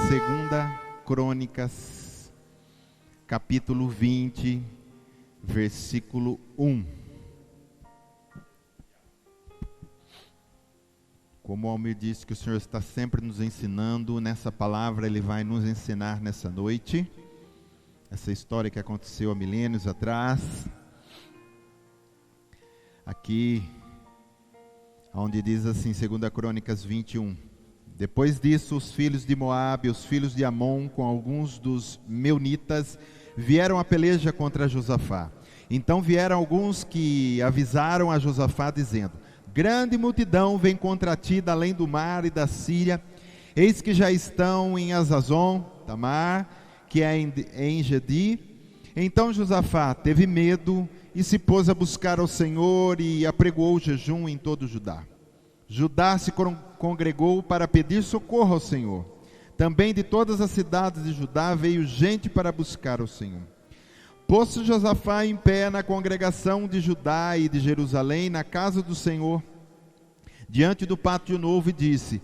Segunda Crônicas, capítulo 20, versículo 1. Como o Almir disse que o Senhor está sempre nos ensinando, nessa palavra Ele vai nos ensinar nessa noite. Essa história que aconteceu há milênios atrás. Aqui, onde diz assim, 2 Crônicas 21. Depois disso, os filhos de Moabe, os filhos de Amon, com alguns dos meunitas, vieram a peleja contra Josafá. Então vieram alguns que avisaram a Josafá, dizendo: grande multidão vem contra ti da além do mar e da Síria. Eis que já estão em Azazon, Tamar, que é em Gedi. Então Josafá teve medo e se pôs a buscar ao Senhor e apregoou o jejum em todo Judá. Judá se congregou para pedir socorro ao Senhor. Também de todas as cidades de Judá veio gente para buscar ao Senhor. Pôs-se Josafá em pé na congregação de Judá e de Jerusalém, na casa do Senhor, diante do pátio novo, e disse: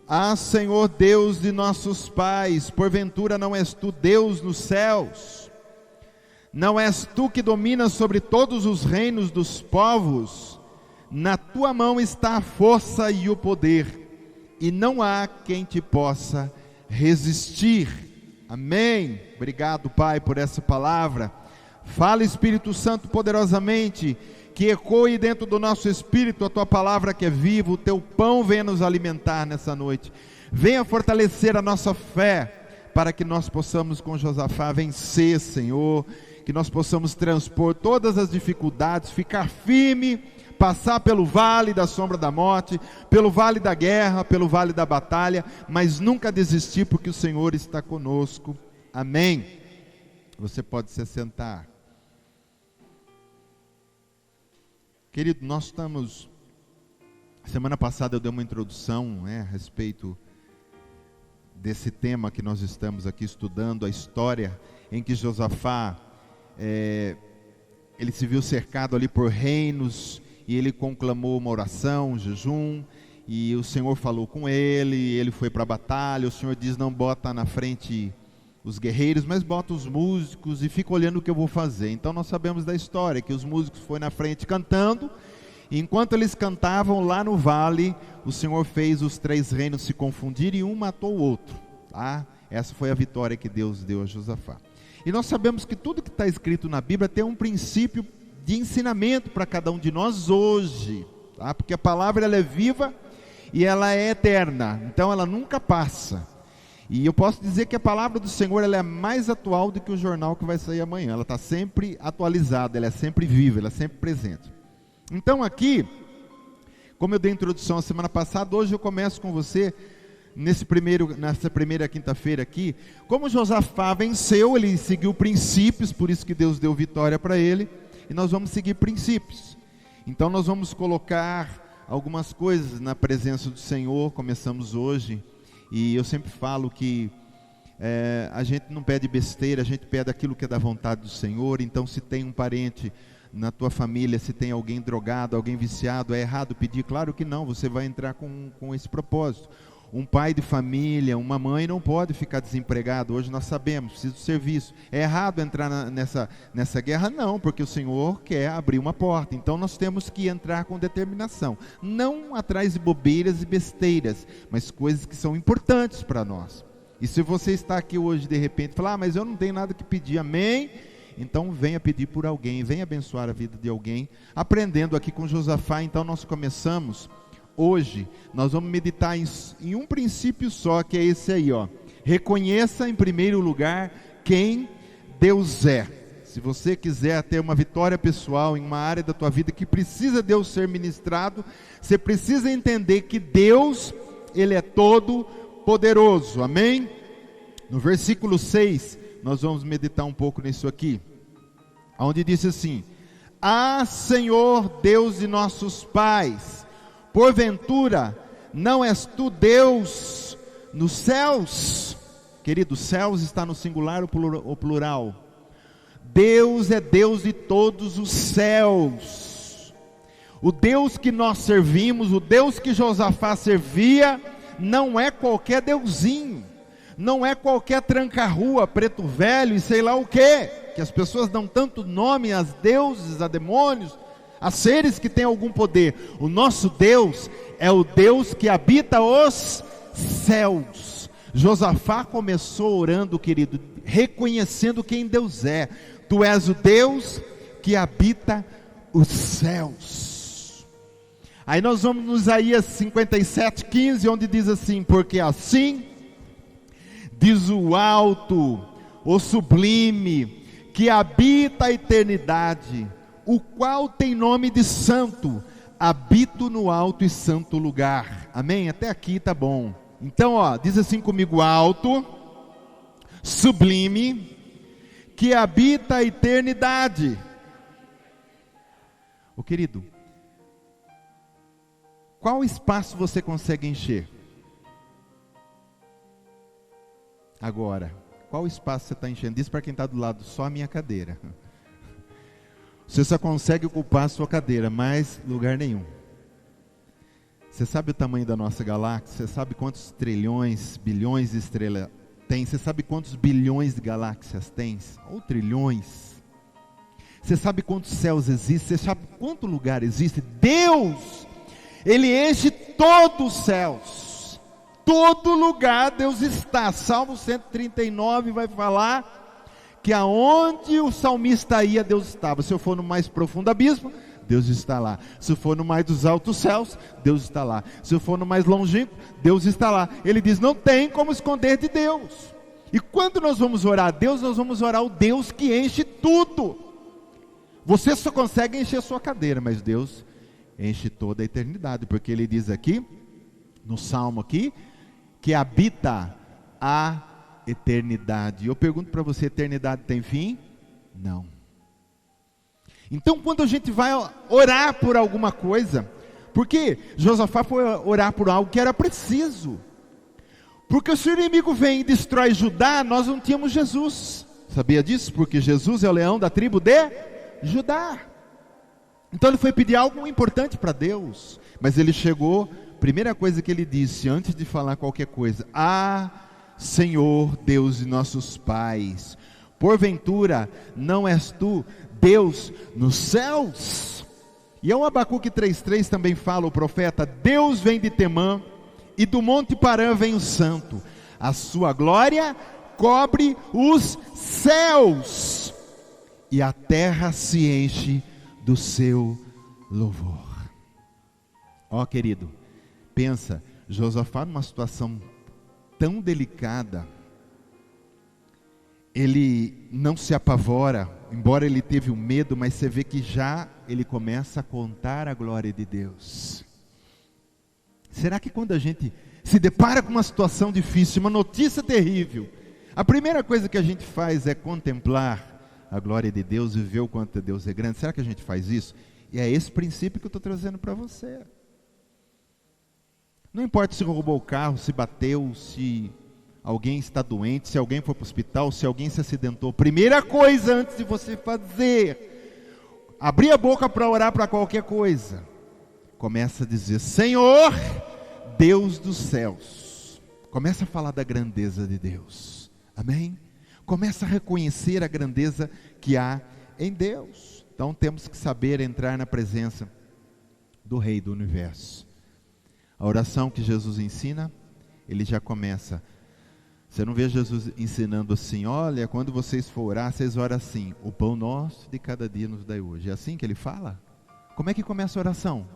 Ah, Senhor Deus de nossos pais, porventura não és tu Deus nos céus? Não és tu que dominas sobre todos os reinos dos povos? Na tua mão está a força e o poder, e não há quem te possa resistir. Amém. Obrigado, Pai, por essa palavra. Fala, Espírito Santo, poderosamente, que ecoe dentro do nosso espírito a tua palavra que é viva. O teu pão venha nos alimentar nessa noite. Venha fortalecer a nossa fé, para que nós possamos com Josafá vencer, Senhor, que nós possamos transpor todas as dificuldades, ficar firme, passar pelo vale da sombra da morte, pelo vale da guerra, pelo vale da batalha, mas nunca desistir, porque o Senhor está conosco. Amém. Você pode se sentar. Querido, nós estamos... Semana passada eu dei uma introdução, a respeito desse tema que nós estamos aqui estudando, a história em que Josafá, ele se viu cercado ali por reinos, e ele conclamou uma oração, um jejum, e o Senhor falou com ele, ele foi para a batalha. O Senhor diz: não bota na frente os guerreiros, mas bota os músicos e fica olhando o que eu vou fazer. Então nós sabemos da história, que os músicos foram na frente cantando, e enquanto eles cantavam lá no vale, o Senhor fez os 3 reinos se confundirem, e um matou o outro. Essa foi a vitória que Deus deu a Josafá. E nós sabemos que tudo que está escrito na Bíblia tem um princípio de ensinamento para cada um de nós hoje, porque a palavra ela é viva e ela é eterna, então ela nunca passa. E eu posso dizer que a palavra do Senhor ela é mais atual do que o jornal que vai sair amanhã. Ela está sempre atualizada, ela é sempre viva, ela é sempre presente. Então aqui, como eu dei a introdução a semana passada, hoje eu começo com você nessa primeira quinta-feira aqui, como Josafá venceu, ele seguiu princípios, por isso que Deus deu vitória para ele. E nós vamos seguir princípios. Então nós vamos colocar algumas coisas na presença do Senhor. Começamos hoje, e eu sempre falo que a gente não pede besteira, a gente pede aquilo que é da vontade do Senhor. Então, se tem um parente na tua família, se tem alguém drogado, alguém viciado, é errado pedir? Claro que não, você vai entrar com esse propósito. Um pai de família, uma mãe não pode ficar desempregado. Hoje nós sabemos, precisa do serviço. É errado entrar nessa guerra? Não, porque o Senhor quer abrir uma porta. Então nós temos que entrar com determinação. Não atrás de bobeiras e besteiras, mas coisas que são importantes para nós. E se você está aqui hoje de repente falar: mas eu não tenho nada que pedir, amém? Então venha pedir por alguém, venha abençoar a vida de alguém. Aprendendo aqui com Josafá, então nós começamos... Hoje, nós vamos meditar em um princípio só, que é esse aí, Reconheça em primeiro lugar quem Deus é. Se você quiser ter uma vitória pessoal em uma área da tua vida que precisa Deus ser ministrado, você precisa entender que Deus, Ele é todo poderoso. Amém? No versículo 6, nós vamos meditar um pouco nisso aqui, onde diz assim: Ah, Senhor Deus de nossos pais, porventura não és tu Deus nos céus? Querido, céus está no singular ou plural? Deus é Deus de todos os céus. O Deus que nós servimos, o Deus que Josafá servia, não é qualquer deusinho. Não é qualquer tranca-rua, preto velho e sei lá o quê, que as pessoas dão tanto nome a deuses, a demônios, a seres que têm algum poder. O nosso Deus é o Deus que habita os céus. Josafá começou orando, querido, reconhecendo quem Deus é. Tu és o Deus que habita os céus. Aí nós vamos no Isaías 57:15, onde diz assim: porque assim diz o alto, o sublime, que habita a eternidade, o qual tem nome de santo, habito no alto e santo lugar. Amém? Até aqui tá bom. Então, diz assim comigo: alto, sublime, que habita a eternidade. Ô querido, qual espaço você consegue encher? Agora, qual espaço você está enchendo? Diz para quem está do lado: só a minha cadeira. Você só consegue ocupar a sua cadeira, mais lugar nenhum. Você sabe o tamanho da nossa galáxia? Você sabe quantos trilhões, bilhões de estrelas tem? Você sabe quantos bilhões de galáxias tem? Ou trilhões? Você sabe quantos céus existem? Você sabe quanto lugar existe? Deus, Ele enche todos os céus. Todo lugar Deus está. Salmo 139 vai falar que aonde o salmista ia, Deus estava. Se eu for no mais profundo abismo, Deus está lá. Se eu for no mais dos altos céus, Deus está lá. Se eu for no mais longínquo, Deus está lá. Ele diz: não tem como esconder de Deus. E quando nós vamos orar a Deus, nós vamos orar o Deus que enche tudo. Você só consegue encher sua cadeira, mas Deus enche toda a eternidade, porque Ele diz aqui, no Salmo aqui, que habita a eternidade. Eu pergunto para você: eternidade tem fim? Não. Então, quando a gente vai orar por alguma coisa, porque Josafá foi orar por algo que era preciso, porque se o inimigo vem e destrói Judá, nós não tínhamos Jesus. Sabia disso? Porque Jesus é o leão da tribo de Judá. Então ele foi pedir algo importante para Deus, mas ele chegou, primeira coisa que ele disse, antes de falar qualquer coisa: Senhor Deus de nossos pais, porventura não és tu Deus nos céus? E o Abacuque 3:3 também fala, o profeta: Deus vem de Temã, e do monte Parã vem o santo, a sua glória cobre os céus, e a terra se enche do seu louvor. Querido, pensa, Josafá numa situação tão delicada, ele não se apavora, embora ele teve um medo, mas você vê que já ele começa a contar a glória de Deus. Será que quando a gente se depara com uma situação difícil, uma notícia terrível, a primeira coisa que a gente faz é contemplar a glória de Deus e ver o quanto Deus é grande? Será que a gente faz isso? E é esse princípio que eu estou trazendo para você. Não importa se roubou o carro, se bateu, se alguém está doente, se alguém foi para o hospital, se alguém se acidentou. Primeira coisa antes de você fazer, abrir a boca para orar para qualquer coisa, começa a dizer: Senhor, Deus dos céus. Começa a falar da grandeza de Deus. Amém? Começa a reconhecer a grandeza que há em Deus. Então temos que saber entrar na presença do Rei do Universo. A oração que Jesus ensina, ele já começa. Você não vê Jesus ensinando assim: olha, quando vocês for orar, vocês oram assim: o pão nosso de cada dia nos dai hoje. É assim que ele fala? Como é que começa a oração?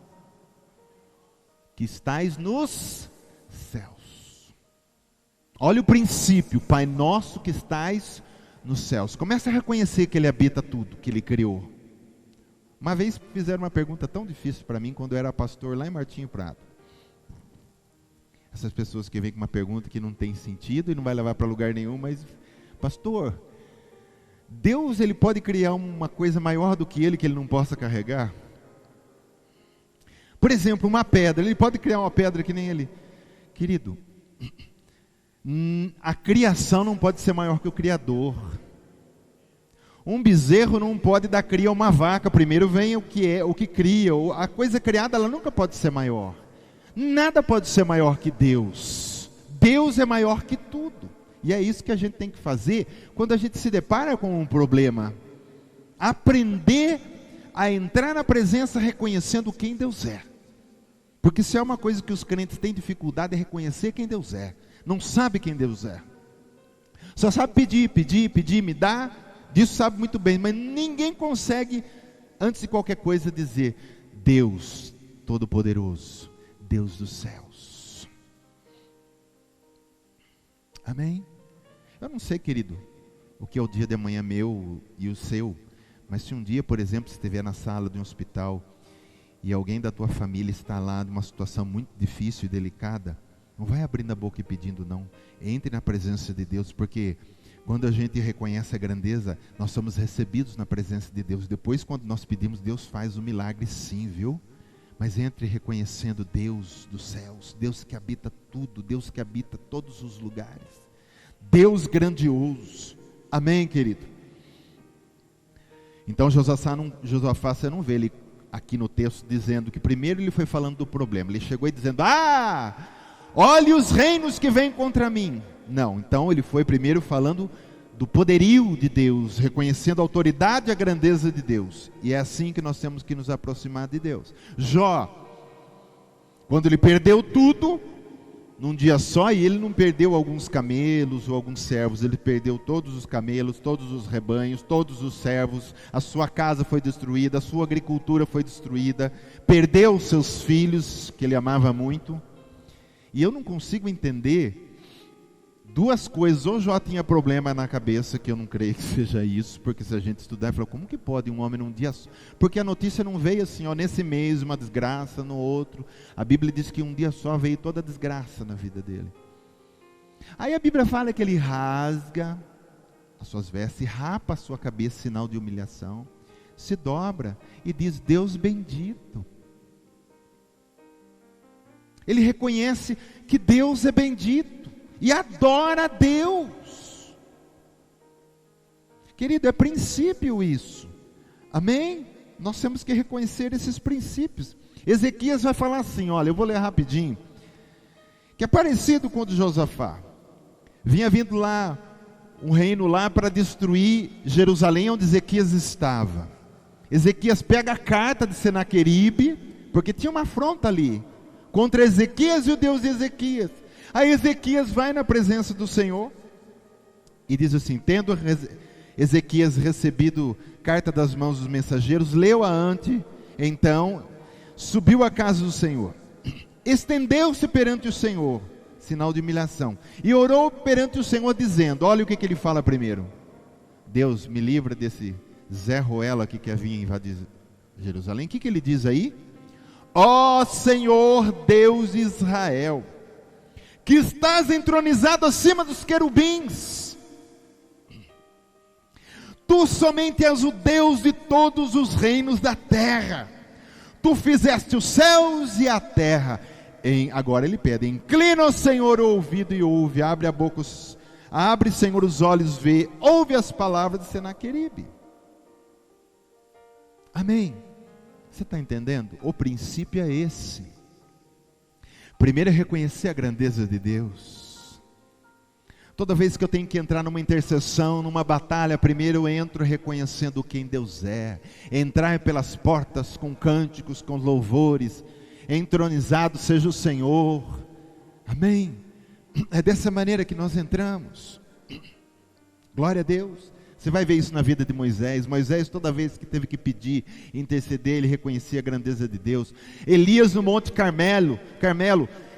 Que estais nos céus. Olha o princípio: Pai nosso que estais nos céus. Começa a reconhecer que Ele habita tudo, que Ele criou. Uma vez fizeram uma pergunta tão difícil para mim, quando eu era pastor lá em Martinho Prado. Essas pessoas que vêm com uma pergunta que não tem sentido e não vai levar para lugar nenhum, mas: pastor, Deus, Ele pode criar uma coisa maior do que Ele, que Ele não possa carregar? Por exemplo, uma pedra, Ele pode criar uma pedra que nem Ele? Querido, a criação não pode ser maior que o Criador. Um bezerro não pode dar cria a uma vaca. Primeiro vem o que cria. A coisa criada, ela nunca pode ser maior. Nada pode ser maior que Deus. Deus é maior que tudo. E é isso que a gente tem que fazer quando a gente se depara com um problema. Aprender a entrar na presença reconhecendo quem Deus é. Porque se é uma coisa que os crentes têm dificuldade é reconhecer quem Deus é. Não sabe quem Deus é. Só sabe pedir, me dá. Disso sabe muito bem, mas ninguém consegue, antes de qualquer coisa, dizer: Deus Todo-Poderoso, Deus dos céus. Amém? Eu não sei, querido, o que é o dia de amanhã meu e o seu, mas se um dia, por exemplo, você estiver na sala de um hospital e alguém da tua família está lá numa situação muito difícil e delicada, não vai abrindo a boca e pedindo não. Entre na presença de Deus, porque quando a gente reconhece a grandeza, nós somos recebidos na presença de Deus. Depois, quando nós pedimos, Deus faz o milagre sim, viu? Mas entre reconhecendo Deus dos céus, Deus que habita tudo, Deus que habita todos os lugares, Deus grandioso. Amém, querido? Então Josafá, você não vê ele aqui no texto dizendo que primeiro ele foi falando do problema. Ele chegou e dizendo: olhe os reinos que vêm contra mim. Não, então ele foi primeiro falando do poderio de Deus, reconhecendo a autoridade e a grandeza de Deus. E é assim que nós temos que nos aproximar de Deus. Jó, quando ele perdeu tudo, num dia só, e ele não perdeu alguns camelos ou alguns servos, ele perdeu todos os camelos, todos os rebanhos, todos os servos, a sua casa foi destruída, a sua agricultura foi destruída, perdeu seus filhos, que ele amava muito. E eu não consigo entender duas coisas. Ou Jó tinha problema na cabeça, que eu não creio que seja isso, porque se a gente estudar, fala, como que pode um homem num dia só? Porque a notícia não veio assim, nesse mês uma desgraça, no outro. A Bíblia diz que um dia só veio toda a desgraça na vida dele. Aí a Bíblia fala que ele rasga as suas vestes, rapa a sua cabeça, sinal de humilhação, se dobra e diz: Deus bendito. Ele reconhece que Deus é bendito e adora a Deus. Querido, é princípio isso. Amém? Nós temos que reconhecer esses princípios. Ezequias vai falar assim, olha, eu vou ler rapidinho, que é parecido com o de Josafá. Vinha vindo lá, um reino lá para destruir Jerusalém, onde Ezequias estava. Ezequias pega a carta de Senaqueribe, porque tinha uma afronta ali, contra Ezequias e o Deus de Ezequias. Aí Ezequias vai na presença do Senhor e diz assim: tendo Ezequias recebido carta das mãos dos mensageiros, leu-a ante, então subiu à casa do Senhor, estendeu-se perante o Senhor, sinal de humilhação, e orou perante o Senhor dizendo, olha o que ele fala primeiro: Deus, me livra desse Zé Ruela aqui que vinha invadir Jerusalém. O que ele diz aí? Ó Senhor Deus de Israel, que estás entronizado acima dos querubins, tu somente és o Deus de todos os reinos da terra, tu fizeste os céus e a terra. Agora ele pede: inclina, ó Senhor, o ouvido e ouve, abre a boca, abre, Senhor, os olhos, vê, ouve as palavras de Senaqueribe. Amém? Você está entendendo? O princípio é esse. Primeiro é reconhecer a grandeza de Deus. Toda vez que eu tenho que entrar numa intercessão, numa batalha, primeiro eu entro reconhecendo quem Deus é. Entrar pelas portas com cânticos, com louvores, entronizado seja o Senhor. Amém? É dessa maneira que nós entramos. Glória a Deus. Você vai ver isso na vida de Moisés. Moisés, toda vez que teve que pedir, interceder, ele reconhecia a grandeza de Deus. Elias no Monte Carmelo.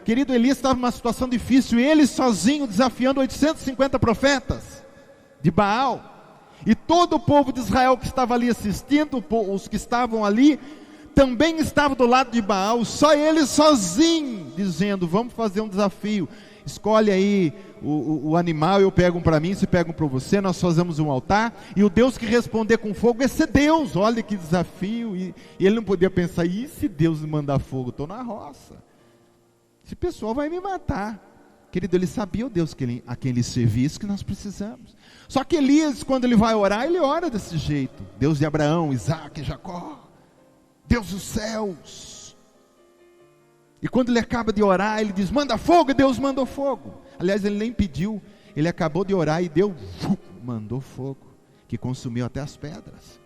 Querido, Elias estava numa situação difícil, ele sozinho desafiando 850 profetas de Baal. E todo o povo de Israel que estava ali assistindo, os que estavam ali, também estavam do lado de Baal. Só ele sozinho, dizendo: vamos fazer um desafio. Escolhe aí o animal, eu pego um para mim, você pega um para você, nós fazemos um altar, e o Deus que responder com fogo, esse é Deus. Olha que desafio. E ele não podia pensar: e se Deus me mandar fogo? Estou na roça, esse pessoal vai me matar. Querido, ele sabia o Deus a quem ele servia, isso que nós precisamos. Só que Elias, quando ele vai orar, ele ora desse jeito: Deus de Abraão, Isaac e Jacó, Deus dos céus. E quando ele acaba de orar, ele diz: manda fogo, e Deus mandou fogo. Aliás, ele nem pediu, Ele acabou de orar e Deus mandou fogo, que consumiu até as pedras.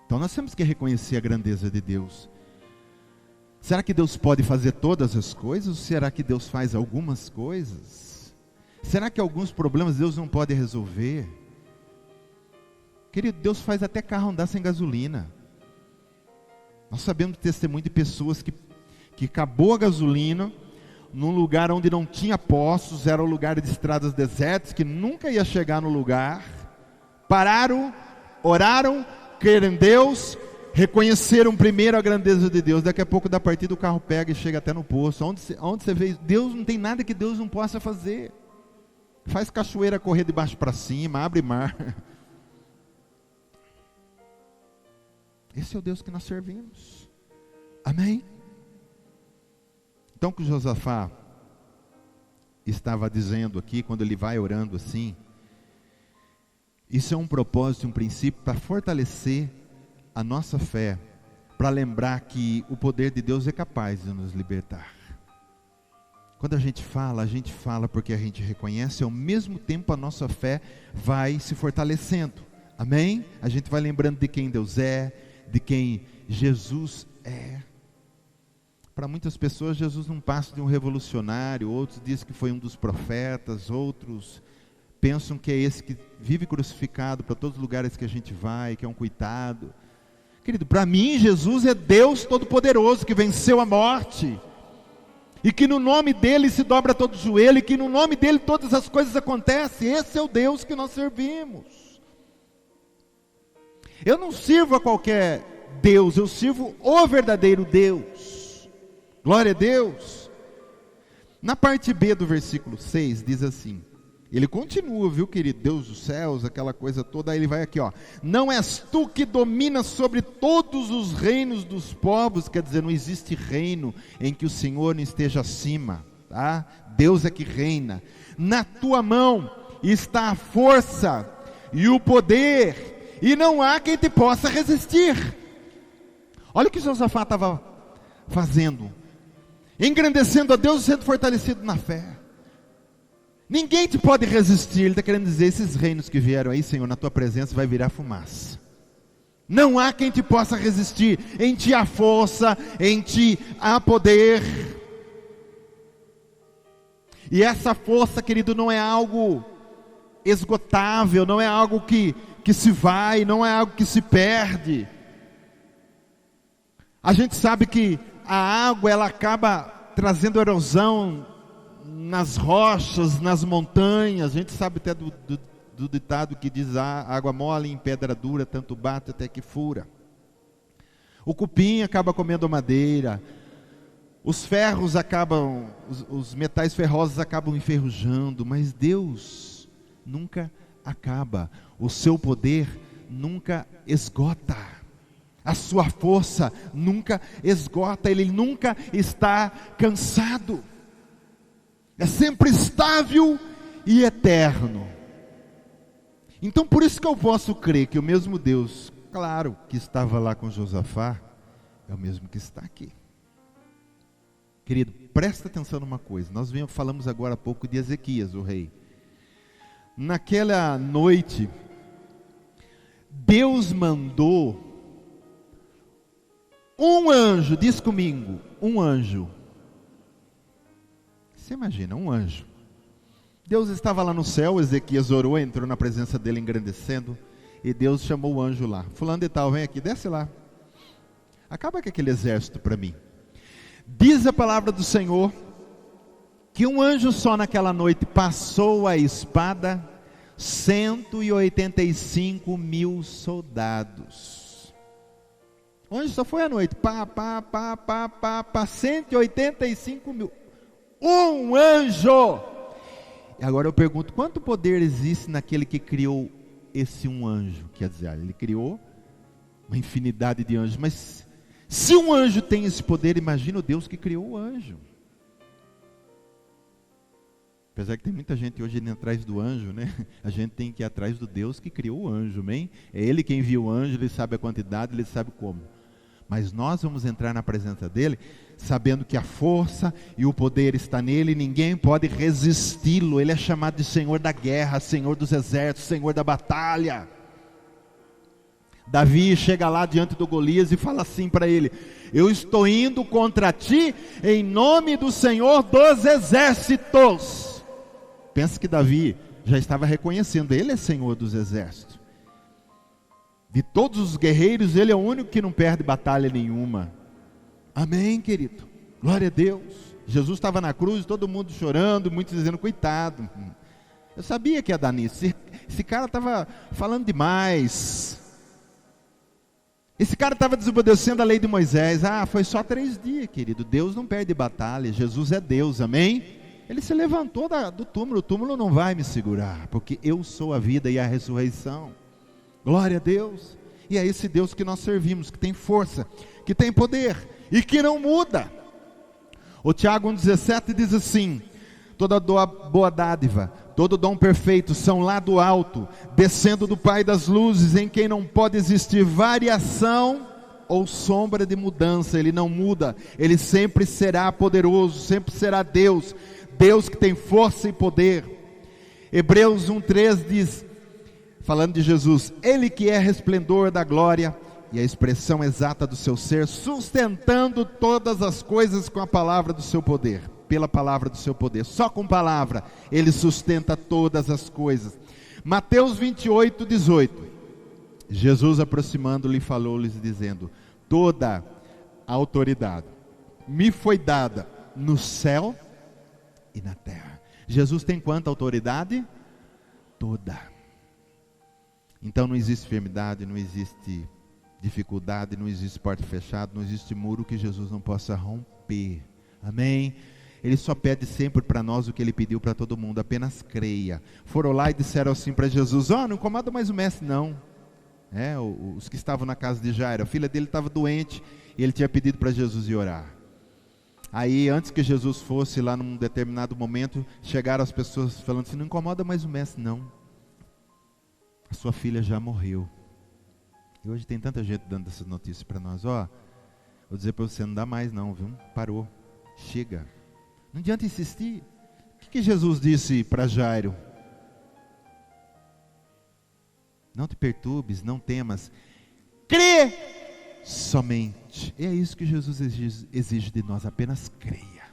Então nós temos que reconhecer a grandeza de Deus. Será que Deus pode fazer todas as coisas? Ou será que Deus faz algumas coisas? Será que alguns problemas Deus não pode resolver? Querido, Deus faz até carro andar sem gasolina. Nós sabemos de testemunho de pessoas que acabou a gasolina num lugar onde não tinha postos, era um lugar de estradas desertas, que nunca ia chegar no lugar. Pararam, oraram, creram em Deus, reconheceram primeiro a grandeza de Deus. Daqui a pouco da partida o carro pega e chega até no posto. Onde você vê, Deus não tem nada que Deus não possa fazer. Faz cachoeira correr de baixo para cima, abre mar. Esse é o Deus que nós servimos. Amém? Então o que Josafá estava dizendo aqui, quando ele vai orando assim, isso é um propósito, um princípio para fortalecer a nossa fé, para lembrar que o poder de Deus é capaz de nos libertar. Quando a gente fala porque a gente reconhece, ao mesmo tempo a nossa fé vai se fortalecendo. Amém? A gente vai lembrando de quem Deus é, de quem Jesus é. Para muitas pessoas Jesus não passa de um revolucionário, outros dizem que foi um dos profetas, outros pensam que é esse que vive crucificado para todos os lugares que a gente vai, que é um coitado. Querido, para mim Jesus é Deus Todo-Poderoso, que venceu a morte, e que no nome dele se dobra todo o joelho, e que no nome dele todas as coisas acontecem. Esse é o Deus que nós servimos. Eu não sirvo a qualquer Deus, eu sirvo o verdadeiro Deus. Glória a Deus. Na parte B do versículo 6 diz assim, ele continua, viu querido, Deus dos céus, aquela coisa toda, aí ele vai aqui, ó, não és tu que dominas sobre todos os reinos dos povos, quer dizer, não existe reino em que o Senhor não esteja acima, tá? Deus é que reina, na tua mão está a força e o poder, e não há quem te possa resistir. Olha o que Josafá estava fazendo, engrandecendo a Deus e sendo fortalecido na fé. Ninguém te pode resistir. Ele está querendo dizer, esses reinos que vieram aí, Senhor, na tua presença vai virar fumaça. Não há quem te possa resistir. Em ti há força, em ti há poder. E essa força, querido, não é algo esgotável, não é algo que se vai, não é algo que se perde. A gente sabe que a água, ela acaba trazendo erosão nas rochas, nas montanhas. A gente sabe até do ditado que diz, água mole em pedra dura, tanto bate até que fura. O cupim acaba comendo madeira, os ferros acabam, os metais ferrosos acabam enferrujando, mas Deus nunca acaba, o seu poder nunca esgota. A sua força nunca esgota, ele nunca está cansado. É sempre estável e eterno. Então por isso que eu posso crer que o mesmo Deus, claro, que estava lá com Josafá, é o mesmo que está aqui. Querido, presta atenção numa coisa. Nós falamos agora há pouco de Ezequias, o rei. Naquela noite, Deus mandou um anjo, diz comigo, um anjo. Você imagina, um anjo. Deus estava lá no céu, Ezequias orou, entrou na presença dele engrandecendo, e Deus chamou o anjo lá. Fulano de tal, vem aqui, desce lá. Acaba com aquele exército para mim. Diz a palavra do Senhor, que um anjo só naquela noite passou a espada 185 mil soldados. O anjo só foi à noite, 185 mil. Um anjo! E agora eu pergunto, quanto poder existe naquele que criou esse um anjo? Quer dizer, ele criou uma infinidade de anjos, mas se um anjo tem esse poder, imagina o Deus que criou o anjo. Apesar que tem muita gente hoje indo atrás do anjo, né? A gente tem que ir atrás do Deus que criou o anjo, amém? É Ele quem envia o anjo, Ele sabe a quantidade, Ele sabe como. Mas nós vamos entrar na presença dEle sabendo que a força e o poder está nele, ninguém pode resisti-lo. Ele é chamado de Senhor da guerra, Senhor dos exércitos, Senhor da batalha. Davi chega lá diante do Golias e fala assim para ele: eu estou indo contra ti em nome do Senhor dos exércitos. Pensa que Davi já estava reconhecendo, ele é Senhor dos exércitos. De todos os guerreiros, ele é o único que não perde batalha nenhuma. Amém, querido? Glória a Deus. Jesus estava na cruz, todo mundo chorando, muitos dizendo, coitado. Eu sabia que ia dar nisso. Esse cara estava falando demais. Esse cara estava desobedecendo a lei de Moisés. Foi só 3 dias, querido. Deus não perde batalha. Jesus é Deus, amém? Ele se levantou do túmulo. O túmulo não vai me segurar, porque eu sou a vida e a ressurreição. Glória a Deus. E é esse Deus que nós servimos, que tem força, que tem poder e que não muda. O Tiago 1,17 diz assim: toda boa dádiva, todo dom perfeito são lá do alto, descendo do Pai das luzes, em quem não pode existir variação ou sombra de mudança. Ele não muda, ele sempre será poderoso, sempre será Deus, Deus que tem força e poder. Hebreus 1,3 diz, falando de Jesus: ele que é resplendor da glória e a expressão exata do seu ser, sustentando todas as coisas com a palavra do seu poder. Pela palavra do seu poder, só com palavra ele sustenta todas as coisas. Mateus 28:18, Jesus aproximando-lhe falou-lhes dizendo: toda a autoridade me foi dada no céu e na terra. Jesus tem quanta autoridade? Toda. Então não existe enfermidade, não existe dificuldade, não existe porta fechada, não existe muro que Jesus não possa romper. Amém? Ele só pede sempre para nós o que ele pediu para todo mundo: apenas creia. Foram lá e disseram assim para Jesus: não incomoda mais o mestre não. Os que estavam na casa de Jairo, a filha dele estava doente e ele tinha pedido para Jesus ir orar. Aí antes que Jesus fosse lá num determinado momento, chegaram as pessoas falando assim: não incomoda mais o mestre não, a sua filha já morreu. E hoje tem tanta gente dando essas notícias para nós. Vou dizer para você, não dá mais não, viu? Parou, chega. Não adianta insistir. O que Jesus disse para Jairo? Não te perturbes, não temas, crê somente. E é isso que Jesus exige de nós, apenas creia.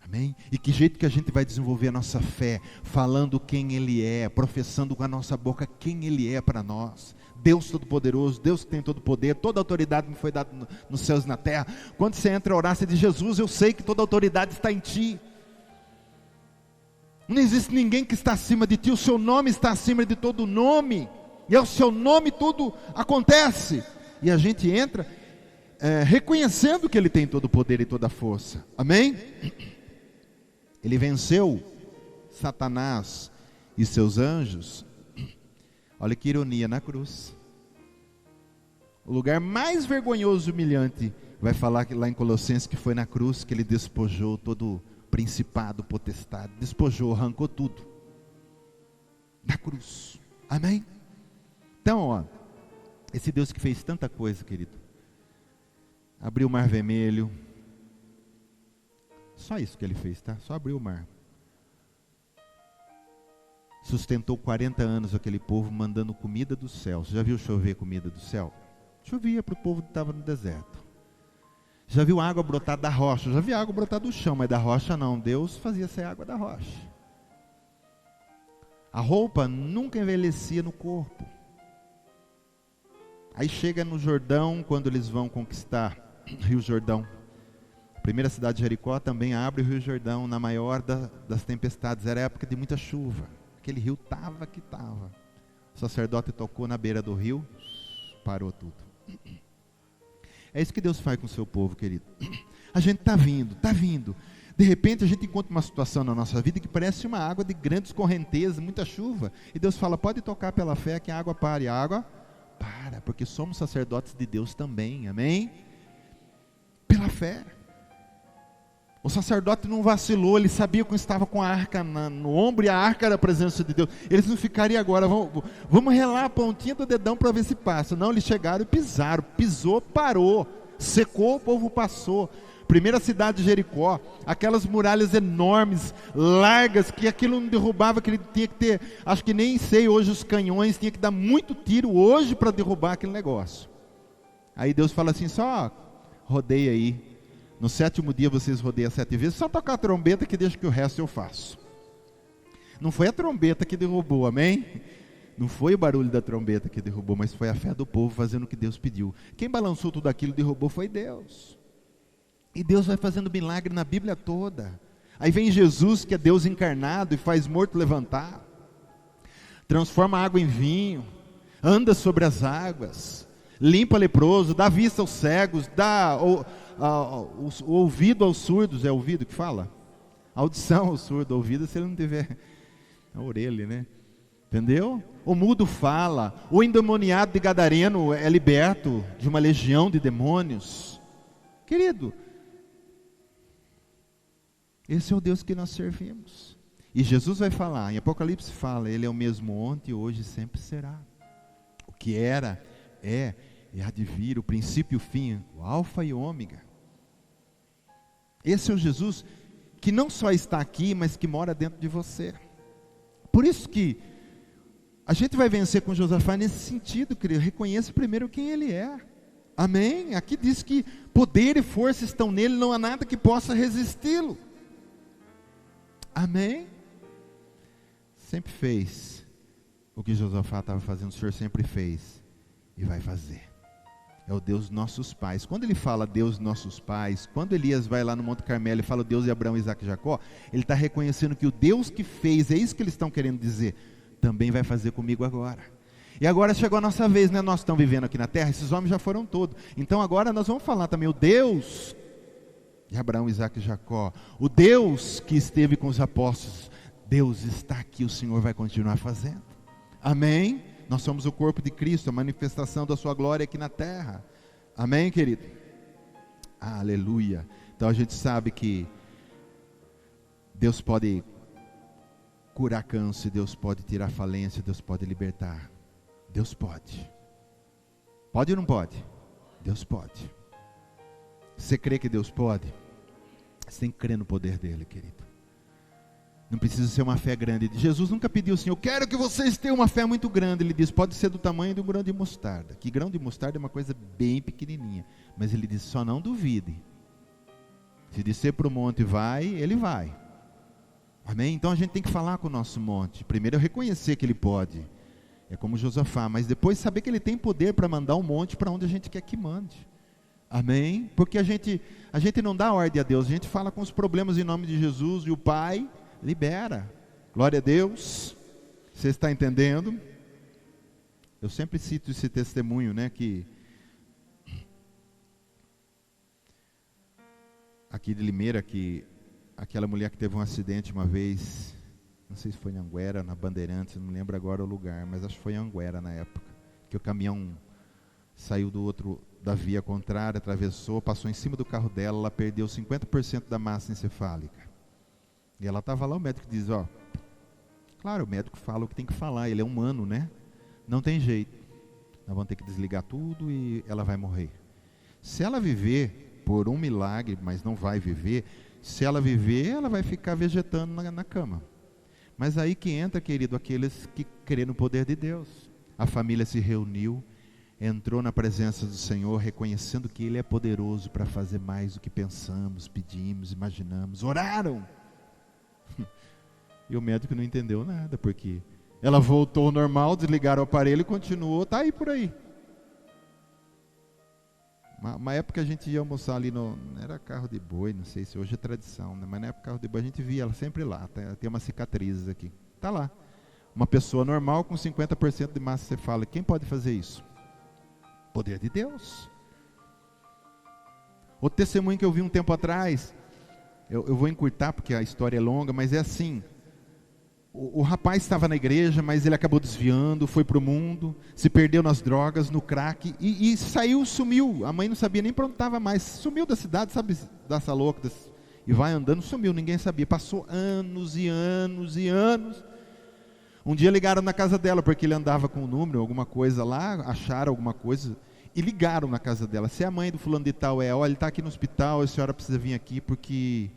Amém? E que jeito que a gente vai desenvolver a nossa fé? Falando quem Ele é, professando com a nossa boca quem Ele é para nós. Deus Todo-Poderoso, Deus que tem todo o poder, toda a autoridade me foi dada nos céus e na terra. Quando você entra a orar, você diz: Jesus, eu sei que toda a autoridade está em Ti. Não existe ninguém que está acima de Ti, o Seu nome está acima de todo nome, e ao Seu nome tudo acontece. E a gente entra reconhecendo que Ele tem todo o poder e toda a força. Amém? Ele venceu Satanás e seus anjos. Olha que ironia, na cruz. O lugar mais vergonhoso e humilhante, vai falar que lá em Colossenses, que foi na cruz que ele despojou todo principado, potestade, despojou, arrancou tudo. Na cruz. Amém? Então, esse Deus que fez tanta coisa, querido. Abriu o mar vermelho. Só isso que ele fez, tá? Só abriu o mar. Sustentou 40 anos aquele povo, mandando comida do céu. Você já viu chover comida do céu? Chovia para o povo que estava no deserto. Já viu água brotar da rocha? Já vi água brotar do chão, mas da rocha não. Deus fazia sair água da rocha. A roupa nunca envelhecia no corpo. Aí chega no Jordão, quando eles vão conquistar Rio Jordão. A primeira cidade de Jericó também abre o Rio Jordão na maior das tempestades. Era época de muita chuva. Aquele rio estava que estava. O sacerdote tocou na beira do rio, parou tudo. É isso que Deus faz com o seu povo, querido. A gente está vindo. De repente a gente encontra uma situação na nossa vida que parece uma água de grandes correntezas, muita chuva. E Deus fala: pode tocar pela fé que a água pare. A água para, porque somos sacerdotes de Deus também, amém? Pela fé. O sacerdote não vacilou, ele sabia que estava com a arca no ombro, e a arca era a presença de Deus. Eles não ficariam agora, vamos relar a pontinha do dedão para ver se passa. Não, eles chegaram e pisaram, pisou, parou, secou, o povo passou. Primeira cidade de Jericó, aquelas muralhas enormes, largas, que aquilo não derrubava, que ele tinha que ter, acho que nem sei, hoje os canhões, tinha que dar muito tiro hoje para derrubar aquele negócio. Aí Deus fala assim, só rodeia aí, no 7º dia vocês rodeiam 7 vezes, só tocar a trombeta que deixa que o resto eu faço. Não foi a trombeta que derrubou, amém? Não foi o barulho da trombeta que derrubou, mas foi a fé do povo fazendo o que Deus pediu. Quem balançou tudo aquilo e derrubou foi Deus. E Deus vai fazendo milagre na Bíblia toda. Aí vem Jesus, que é Deus encarnado e faz morto levantar, transforma água em vinho, anda sobre as águas, limpa leproso, dá vista aos cegos, dá o ouvido aos surdos. É ouvido que fala? Audição ao surdo, ouvido se ele não tiver a orelha, né? Entendeu? O mudo fala, o endemoniado de Gadareno é liberto de uma legião de demônios. Querido, esse é o Deus que nós servimos. E Jesus vai falar, em Apocalipse fala, Ele é o mesmo ontem, hoje e sempre será. O que era, é e há de vir, o princípio e o fim, o alfa e o ômega. Esse é o Jesus que não só está aqui, mas que mora dentro de você. Por isso que a gente vai vencer com Josafá nesse sentido, querido. Reconheça primeiro quem ele é. Amém? Aqui diz que poder e força estão nele, não há nada que possa resisti-lo. Amém? Sempre fez o que Josafá estava fazendo, o Senhor sempre fez e vai fazer. É o Deus dos nossos pais. Quando ele fala Deus dos nossos pais, quando Elias vai lá no Monte Carmelo e fala Deus de Abraão, Isaque e Jacó, ele está reconhecendo que o Deus que fez, é isso que eles estão querendo dizer, também vai fazer comigo agora. E agora chegou a nossa vez, né? Nós estamos vivendo aqui na terra, esses homens já foram todos. Então agora nós vamos falar também, o Deus de Abraão, Isaque e Jacó, o Deus que esteve com os apóstolos, Deus está aqui, o Senhor vai continuar fazendo. Amém? Nós somos o corpo de Cristo, a manifestação da sua glória aqui na terra. Amém, querido? Aleluia. Então a gente sabe que Deus pode curar câncer, Deus pode tirar falência, Deus pode libertar. Deus pode. Pode ou não pode? Deus pode. Você crê que Deus pode? Você tem que crer no poder dele, querido. Não precisa ser uma fé grande. Jesus nunca pediu assim, eu quero que vocês tenham uma fé muito grande. Ele diz, pode ser do tamanho de um grão de mostarda. Que grão de mostarda é uma coisa bem pequenininha. Mas ele diz, só não duvide. Se disser para o monte vai, ele vai. Amém? Então a gente tem que falar com o nosso monte. Primeiro é reconhecer que ele pode. É como Josafá. Mas depois saber que ele tem poder para mandar um monte para onde a gente quer que mande. Amém? Porque a gente não dá ordem a Deus. A gente fala com os problemas em nome de Jesus e o Pai libera. Glória a Deus. Você está entendendo? Eu sempre cito esse testemunho, né? Que aqui de Limeira, que aquela mulher que teve um acidente uma vez, não sei se foi em Anguera, na Bandeirantes, não me lembro agora o lugar, mas acho que foi em Anguera na época, que o caminhão saiu da via contrária, atravessou, passou em cima do carro dela, ela perdeu 50% da massa encefálica. E ela estava lá, o médico diz, claro, o médico fala o que tem que falar, ele é humano, né? Não tem jeito, nós vamos ter que desligar tudo e ela vai morrer. Se ela viver por um milagre, mas não vai viver, se ela viver, ela vai ficar vegetando na cama. Mas aí que entra, querido, aqueles que crêem no poder de Deus. A família se reuniu, entrou na presença do Senhor, reconhecendo que Ele é poderoso para fazer mais do que pensamos, pedimos, imaginamos, oraram. E o médico não entendeu nada, porque ela voltou ao normal, desligaram o aparelho e continuou, está aí por aí. Uma época a gente ia almoçar ali, não era carro de boi, não sei se hoje é tradição, né? Mas na época carro de boi a gente via ela sempre lá, tem umas cicatrizes aqui, está lá. Uma pessoa normal com 50% de massa encefálica, quem pode fazer isso? Poder de Deus. Outro testemunho que eu vi um tempo atrás, eu vou encurtar porque a história é longa, mas é assim, o rapaz estava na igreja, mas ele acabou desviando, foi para o mundo, se perdeu nas drogas, no crack, e saiu, sumiu, a mãe não sabia nem para onde estava mais, sumiu da cidade, sabe, dessa louca, e vai andando, sumiu, ninguém sabia, passou anos e anos e anos. Um dia ligaram na casa dela, porque ele andava com um número, alguma coisa lá, acharam alguma coisa, E ligaram na casa dela: se a mãe do fulano de tal olha, ele está aqui no hospital, a senhora precisa vir aqui porque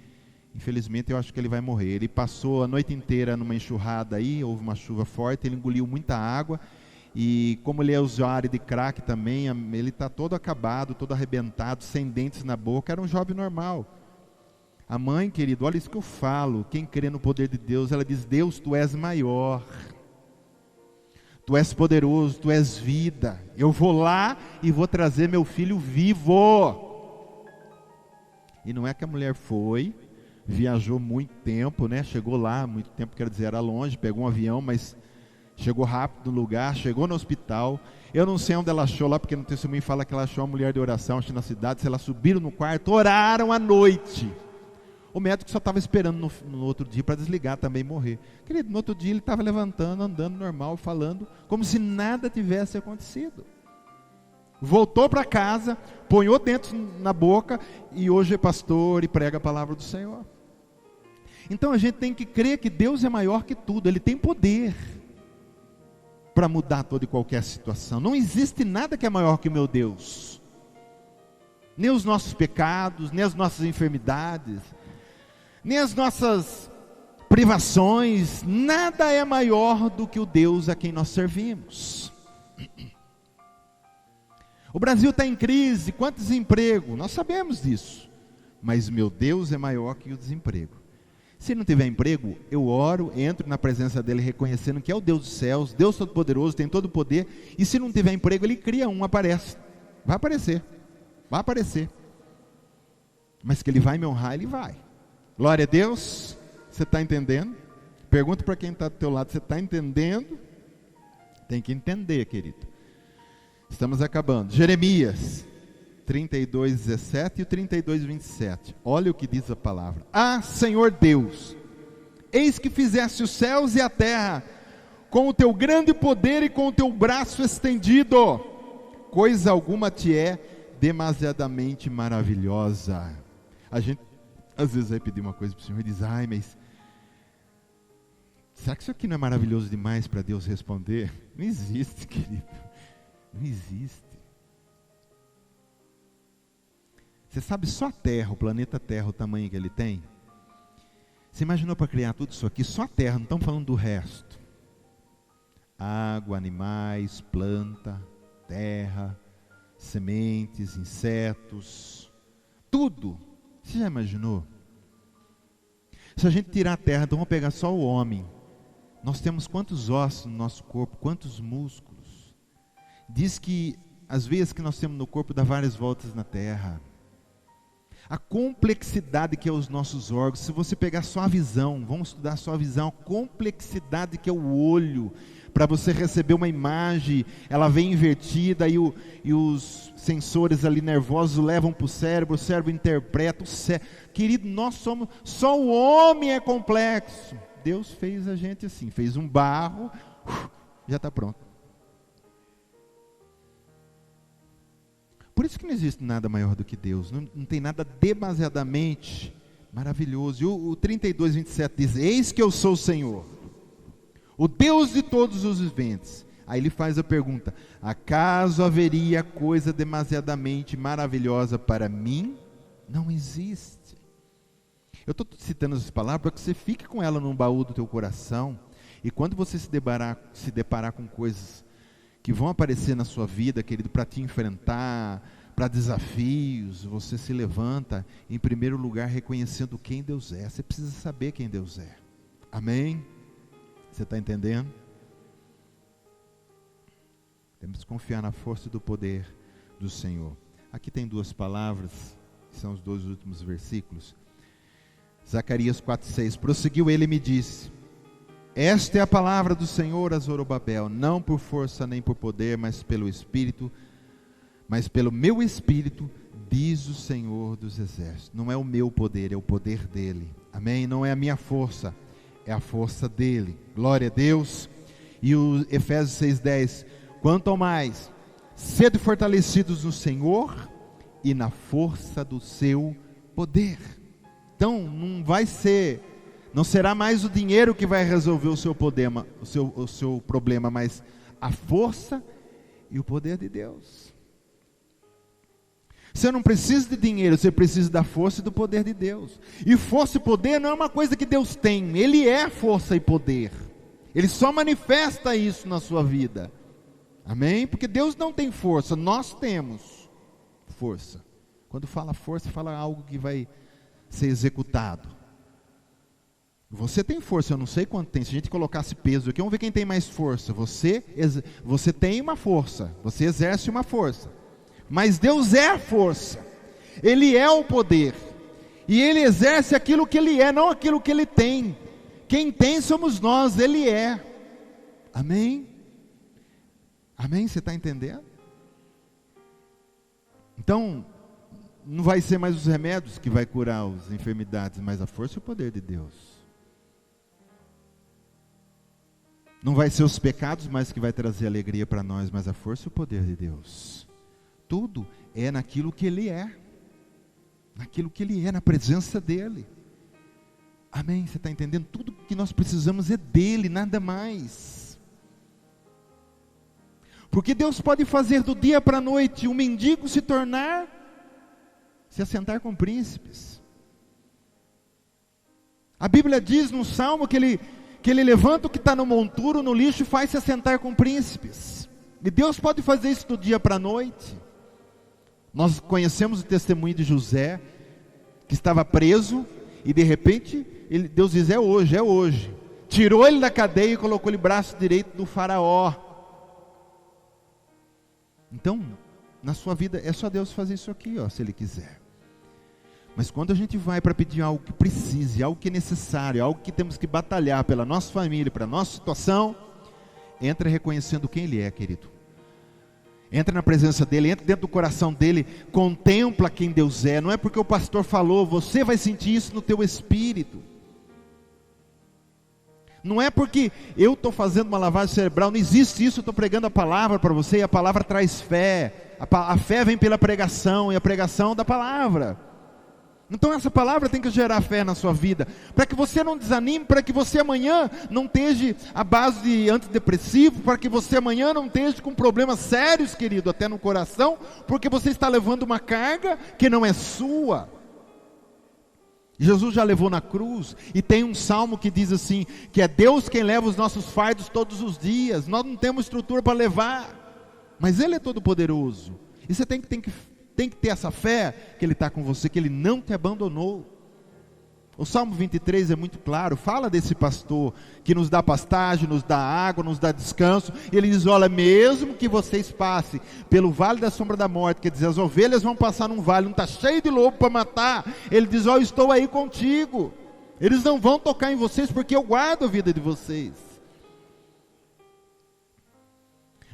infelizmente eu acho que ele vai morrer. Ele passou a noite inteira numa enxurrada aí, houve uma chuva forte, ele engoliu muita água, e como ele é usuário de crack também, ele está todo acabado, todo arrebentado, sem dentes na boca. Era um jovem normal. A mãe, querido, olha isso que eu falo, quem crê no poder de Deus, ela diz: Deus, tu és maior, tu és poderoso, tu és vida, eu vou lá e vou trazer meu filho vivo. E não é que a mulher foi, viajou muito tempo, né? Chegou lá, muito tempo, quero dizer, era longe, pegou um avião, mas chegou rápido no lugar, chegou no hospital. Eu não sei onde ela achou lá, porque no testemunho fala que ela achou uma mulher de oração, acho que na cidade. Se elas subiram no quarto, oraram à noite. O médico só estava esperando no outro dia para desligar também e morrer. Querido, no outro dia ele estava levantando, andando normal, falando, como se nada tivesse acontecido. Voltou para casa, ponhou dentro na boca, e hoje é pastor e prega a palavra do Senhor. Então a gente tem que crer que Deus é maior que tudo, Ele tem poder para mudar toda e qualquer situação. Não existe nada que é maior que o meu Deus. Nem os nossos pecados, nem as nossas enfermidades, nem as nossas privações, nada é maior do que o Deus a quem nós servimos. O Brasil está em crise, quanto desemprego? Nós sabemos disso, mas meu Deus é maior que o desemprego. Se não tiver emprego, eu oro, entro na presença dele reconhecendo que é o Deus dos céus, Deus Todo-Poderoso, tem todo o poder. E se não tiver emprego, ele cria um, aparece. Vai aparecer. Mas que ele vai me honrar, ele vai. Glória a Deus. Você está entendendo? Pergunta para quem está do teu lado: você está entendendo? Tem que entender, querido. Estamos acabando. Jeremias 32:17 e o 32:27. Olha o que diz a palavra. Ah, Senhor Deus, eis que fizeste os céus e a terra com o teu grande poder e com o teu braço estendido. Coisa alguma te é demasiadamente maravilhosa. A gente às vezes vai pedir uma coisa para o Senhor e diz: ai, mas será que isso aqui não é maravilhoso demais para Deus responder? Não existe, querido. Não existe. Você sabe só a Terra, o planeta Terra, o tamanho que ele tem? Você imaginou para criar tudo isso aqui? Só a Terra, não estamos falando do resto. Água, animais, planta, terra, sementes, insetos, tudo. Você já imaginou? Se a gente tirar a terra, então vamos pegar só o homem. Nós temos quantos ossos no nosso corpo, quantos músculos. Diz que as veias que nós temos no corpo dá várias voltas na terra. A complexidade que é os nossos órgãos. Se você pegar só a visão, vamos estudar só a visão, a complexidade que é o olho. Para você receber uma imagem, ela vem invertida e os sensores ali nervosos levam para o cérebro interpreta o cérebro. Querido, nós somos, só o homem é complexo. Deus fez a gente assim, fez um barro, já está pronto. Por isso que não existe nada maior do que Deus, não tem nada demasiadamente maravilhoso. E o 32:27 diz: eis que eu sou o Senhor, o Deus de todos os viventes. Aí ele faz a pergunta: acaso haveria coisa demasiadamente maravilhosa para mim? Não existe. Eu estou citando essas palavras para que você fique com ela no baú do teu coração. E quando você se deparar com coisas que vão aparecer na sua vida, querido, para te enfrentar, para desafios, você se levanta, em primeiro lugar, reconhecendo quem Deus é. Você precisa saber quem Deus é. Amém? Você está entendendo? Temos que confiar na força e do poder do Senhor. Aqui tem duas palavras, que são os dois últimos versículos. Zacarias 4:6. Prosseguiu ele e me disse: esta é a palavra do Senhor a Zorobabel, não por força nem por poder, mas pelo Espírito, mas pelo meu Espírito, diz o Senhor dos Exércitos. Não é o meu poder, é o poder dele. Amém? Não é a minha força, é a força dele. Glória a Deus. E o Efésios 6:10, quanto ao mais, sede fortalecidos no Senhor e na força do seu poder. Então, não será mais o dinheiro que vai resolver o seu problema, mas a força e o poder de Deus. Você não precisa de dinheiro, você precisa da força e do poder de Deus. E força e poder não é uma coisa que Deus tem, Ele é força e poder. Ele só manifesta isso na sua vida. Amém? Porque Deus não tem força, nós temos força. Quando fala força, fala algo que vai ser executado. Você tem força, eu não sei quanto tem. Se a gente colocasse peso aqui, vamos ver quem tem mais força. Você tem uma força, você exerce uma força. Mas Deus é a força, Ele é o poder, e Ele exerce aquilo que Ele é, não aquilo que Ele tem. Quem tem somos nós, Ele é. Amém? Amém? Você está entendendo? Então, não vai ser mais os remédios que vai curar as enfermidades, mas a força e o poder de Deus. Não vai ser os pecados mais que vai trazer alegria para nós, mas a força e o poder de Deus. Tudo é naquilo que Ele é. Naquilo que Ele é, na presença dEle. Amém? Você está entendendo? Tudo que nós precisamos é dEle, nada mais. Porque Deus pode fazer do dia para a noite um mendigo se assentar com príncipes. A Bíblia diz no Salmo que ele levanta o que está no monturo, no lixo, e faz se assentar com príncipes. E Deus pode fazer isso do dia para a noite. Nós conhecemos o testemunho de José, que estava preso, e de repente, Deus diz, é hoje. Tirou ele da cadeia e colocou ele braço direito do faraó. Então, na sua vida, é só Deus fazer isso aqui, se Ele quiser. Mas quando a gente vai para pedir algo que precise, algo que é necessário, algo que temos que batalhar pela nossa família, para a nossa situação, entra reconhecendo quem Ele é, querido. Entra na presença dEle, entra dentro do coração dEle, contempla quem Deus é. Não é porque o pastor falou, você vai sentir isso no teu espírito. Não é porque eu estou fazendo uma lavagem cerebral, não existe isso, eu estou pregando a palavra para você, e a palavra traz fé. A fé vem pela pregação, e a pregação da palavra. Então essa palavra tem que gerar fé na sua vida, para que você não desanime, para que você amanhã não esteja à base de antidepressivo, para que você amanhã não esteja com problemas sérios, querido, até no coração, porque você está levando uma carga que não é sua. Jesus já levou na cruz, e tem um salmo que diz assim, que é Deus quem leva os nossos fardos todos os dias. Nós não temos estrutura para levar, mas Ele é todo poderoso, e você tem que ter essa fé, que Ele está com você, que Ele não te abandonou. O Salmo 23 é muito claro, fala desse pastor, que nos dá pastagem, nos dá água, nos dá descanso. Ele diz, olha, mesmo que vocês passem pelo vale da sombra da morte, quer dizer, as ovelhas vão passar num vale, não está cheio de lobo para matar, Ele diz, eu estou aí contigo, eles não vão tocar em vocês, porque eu guardo a vida de vocês.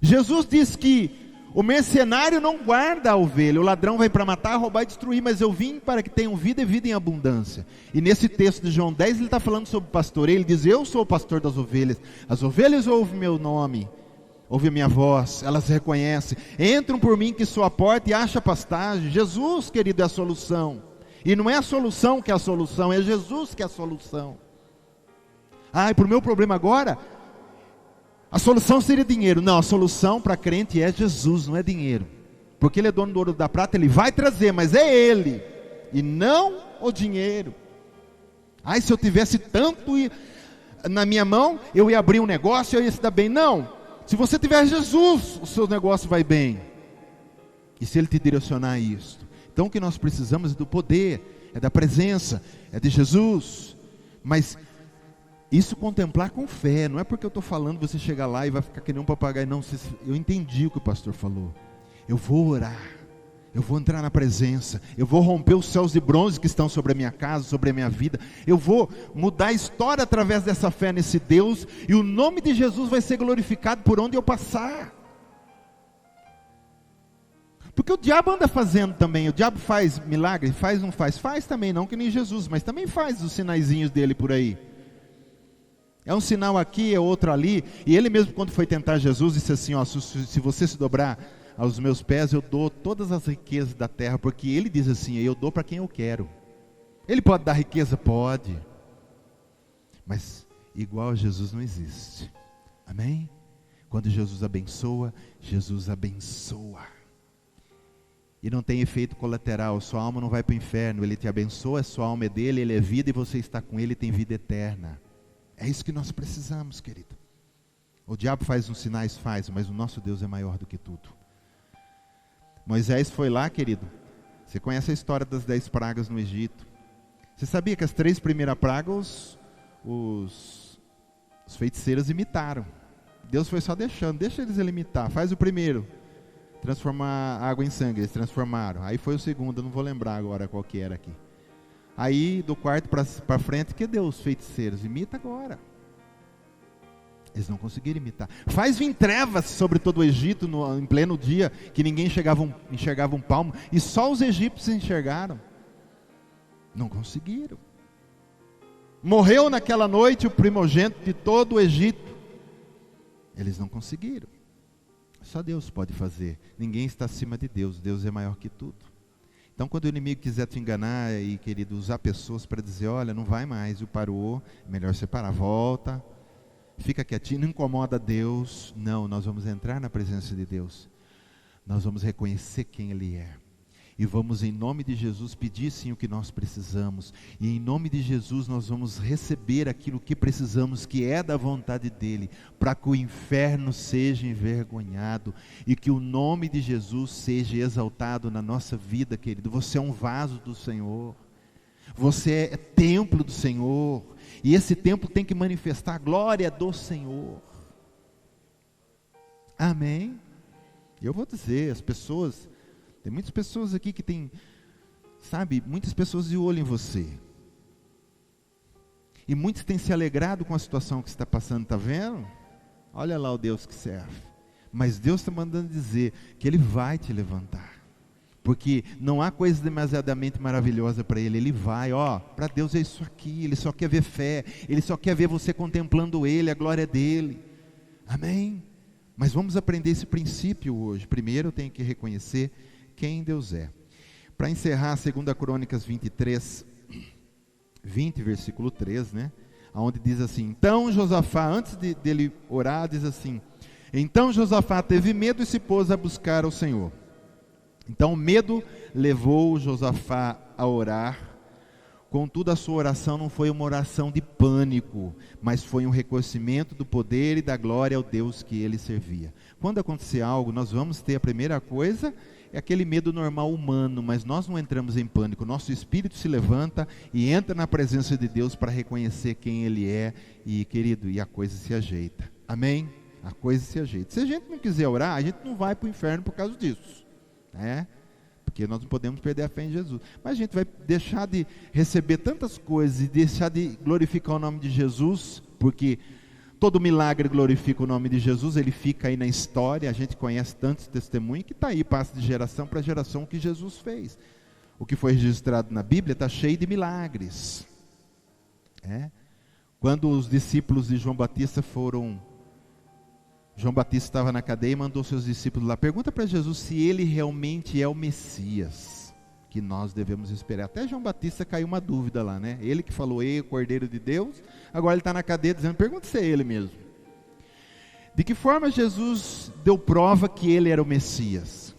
Jesus diz que o mercenário não guarda a ovelha, o ladrão vem para matar, roubar e destruir, mas eu vim para que tenham vida e vida em abundância. E nesse texto de João 10, ele está falando sobre pastoreio. Ele diz, eu sou o pastor das ovelhas, as ovelhas ouvem meu nome, ouvem a minha voz, elas reconhecem, entram por mim que sou a porta e acham pastagem. Jesus, querido, é a solução, e não é a solução que é a solução, é Jesus que é a solução. E para o meu problema agora, a solução seria dinheiro. Não, a solução para crente é Jesus, não é dinheiro. Porque Ele é dono do ouro e da prata, Ele vai trazer, mas é Ele, e não o dinheiro. Se eu tivesse tanto na minha mão, eu ia abrir um negócio, eu ia se dar bem. Não, se você tiver Jesus, o seu negócio vai bem. E se Ele te direcionar a isso. Então o que nós precisamos é do poder, é da presença, é de Jesus. Mas isso contemplar com fé, não é porque eu estou falando, você chega lá e vai ficar que nem um papagaio, não, eu entendi o que o pastor falou, eu vou orar, eu vou entrar na presença, eu vou romper os céus de bronze que estão sobre a minha casa, sobre a minha vida, eu vou mudar a história através dessa fé nesse Deus, e o nome de Jesus vai ser glorificado por onde eu passar. Porque o diabo anda fazendo também, o diabo faz milagre, faz, não faz? Faz também, não que nem Jesus, mas também faz os sinaizinhos dele por aí. É um sinal aqui, é outro ali. E ele mesmo, quando foi tentar Jesus, disse assim, se você se dobrar aos meus pés, eu dou todas as riquezas da terra. Porque ele diz assim, eu dou para quem eu quero. Ele pode dar riqueza? Pode. Mas igual a Jesus não existe. Amém? Quando Jesus abençoa, Jesus abençoa. E não tem efeito colateral, sua alma não vai para o inferno, Ele te abençoa, sua alma é dele, Ele é vida e você está com Ele e tem vida eterna. É isso que nós precisamos, querido. O diabo faz uns sinais, faz, mas o nosso Deus é maior do que tudo. Moisés foi lá, querido, você conhece a história das 10 pragas no Egito. Você sabia que as 3 primeiras pragas os feiticeiros imitaram. Deus foi só deixando, deixa eles imitar, faz o primeiro. Transformar água em sangue, eles transformaram. Aí foi o segundo, eu não vou lembrar agora qual que era aqui. Aí do quarto para frente, que deu os feiticeiros? Imita agora. Eles não conseguiram imitar. Faz vir trevas sobre todo o Egito em pleno dia, que ninguém enxergava um palmo, e só os egípcios enxergaram. Não conseguiram. Morreu naquela noite o primogênito de todo o Egito. Eles não conseguiram. Só Deus pode fazer. Ninguém está acima de Deus. Deus é maior que tudo. Então, quando o inimigo quiser te enganar e, querido, usar pessoas para dizer, olha, não vai mais, o parou, é melhor separar, volta, fica quietinho, não incomoda Deus. Não, nós vamos entrar na presença de Deus. Nós vamos reconhecer quem Ele é. E vamos, em nome de Jesus, pedir sim o que nós precisamos. E em nome de Jesus nós vamos receber aquilo que precisamos, que é da vontade dEle, para que o inferno seja envergonhado e que o nome de Jesus seja exaltado na nossa vida, querido. Você é um vaso do Senhor. Você é templo do Senhor. E esse templo tem que manifestar a glória do Senhor. Amém? Eu vou dizer, as pessoas... Tem muitas pessoas aqui que tem, sabe, muitas pessoas de olho em você. E muitos têm se alegrado com a situação que você está passando, está vendo? Olha lá o Deus que serve. Mas Deus está mandando dizer que Ele vai te levantar. Porque não há coisa demasiadamente maravilhosa para Ele. Ele vai, para Deus é isso aqui. Ele só quer ver fé. Ele só quer ver você contemplando Ele, a glória dEle. Amém? Mas vamos aprender esse princípio hoje. Primeiro eu tenho que reconhecer quem Deus é. Para encerrar, 2 Crônicas 23, 20, versículo 3, né? Onde diz assim, então Josafá, antes dele orar, diz assim, então Josafá teve medo e se pôs a buscar o Senhor. Então o medo levou Josafá a orar, contudo a sua oração não foi uma oração de pânico, mas foi um reconhecimento do poder e da glória ao Deus que ele servia. Quando acontecer algo, nós vamos ter a primeira coisa, é aquele medo normal humano, mas nós não entramos em pânico, nosso espírito se levanta e entra na presença de Deus para reconhecer quem Ele é, e querido, e a coisa se ajeita, amém? A coisa se ajeita. Se a gente não quiser orar, a gente não vai para o inferno por causa disso, né? Porque nós não podemos perder a fé em Jesus, mas a gente vai deixar de receber tantas coisas, e deixar de glorificar o nome de Jesus, porque todo milagre glorifica o nome de Jesus, ele fica aí na história, a gente conhece tantos testemunhos que está aí, passa de geração para geração o que Jesus fez. O que foi registrado na Bíblia está cheio de milagres. Quando os discípulos de João Batista estava na cadeia e mandou seus discípulos lá, pergunta para Jesus se ele realmente é o Messias que nós devemos esperar. Até João Batista caiu uma dúvida lá, né? Ele que falou, ei, o Cordeiro de Deus, agora ele está na cadeia dizendo, pergunta se é ele mesmo. De que forma Jesus deu prova que ele era o Messias?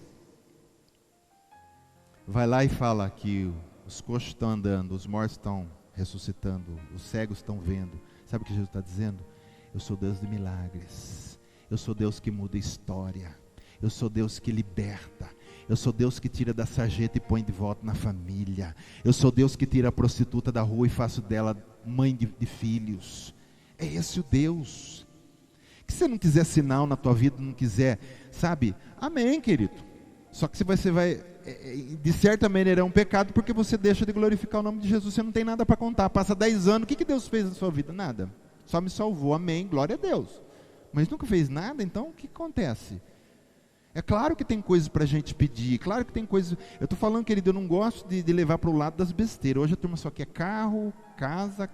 Vai lá e fala que os coxos estão andando, os mortos estão ressuscitando, os cegos estão vendo. Sabe o que Jesus está dizendo? Eu sou Deus de milagres, eu sou Deus que muda a história, eu sou Deus que liberta, eu sou Deus que tira da sarjeta e põe de volta na família, eu sou Deus que tira a prostituta da rua e faço dela mãe de filhos. É esse o Deus. Que se você não quiser sinal na tua vida, não quiser, sabe, amém, querido, só que você vai de certa maneira é um pecado, porque você deixa de glorificar o nome de Jesus, você não tem nada para contar, passa 10 anos, o que Deus fez na sua vida? Nada, só me salvou, amém, glória a Deus, mas nunca fez nada, então o que acontece? É claro que tem coisas para a gente pedir, claro que tem coisas, eu estou falando, querido, eu não gosto de levar para o lado das besteiras. Hoje a turma só quer carro, casa,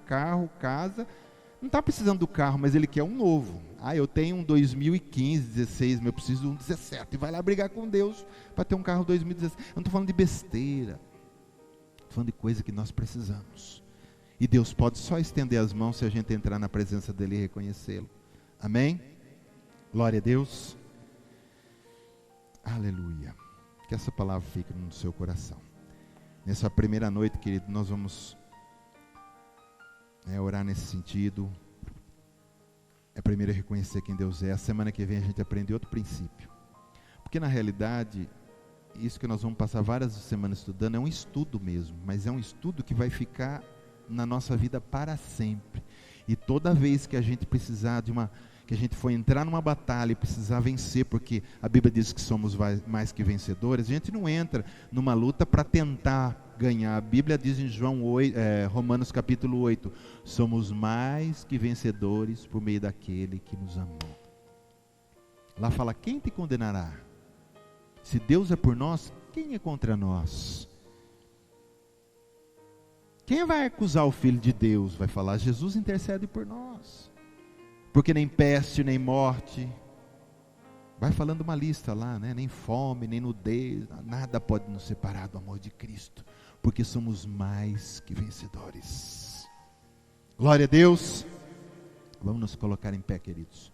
não está precisando do carro, mas ele quer um novo. Eu tenho um 2015, 16, mas eu preciso de um 17, e vai lá brigar com Deus para ter um carro 2016, eu não estou falando de besteira, estou falando de coisa que nós precisamos, e Deus pode só estender as mãos se a gente entrar na presença dEle e reconhecê-lo, amém? Glória a Deus. Aleluia. Que essa palavra fique no seu coração. Nessa primeira noite, querido, nós vamos orar nesse sentido. Primeiro reconhecer quem Deus é. A semana que vem a gente aprende outro princípio. Porque na realidade, isso que nós vamos passar várias semanas estudando é um estudo mesmo, mas é um estudo que vai ficar na nossa vida para sempre. E toda vez que a gente precisar que a gente for entrar numa batalha e precisar vencer, porque a Bíblia diz que somos mais que vencedores, a gente não entra numa luta para tentar ganhar. A Bíblia diz em Romanos capítulo 8, somos mais que vencedores por meio daquele que nos amou. Lá fala, quem te condenará? Se Deus é por nós, quem é contra nós? Quem vai acusar o Filho de Deus? Vai falar, Jesus intercede por nós. Porque nem peste, nem morte. Vai falando uma lista lá, né? Nem fome, nem nudez, nada pode nos separar do amor de Cristo. Porque somos mais que vencedores. Glória a Deus. Vamos nos colocar em pé, queridos.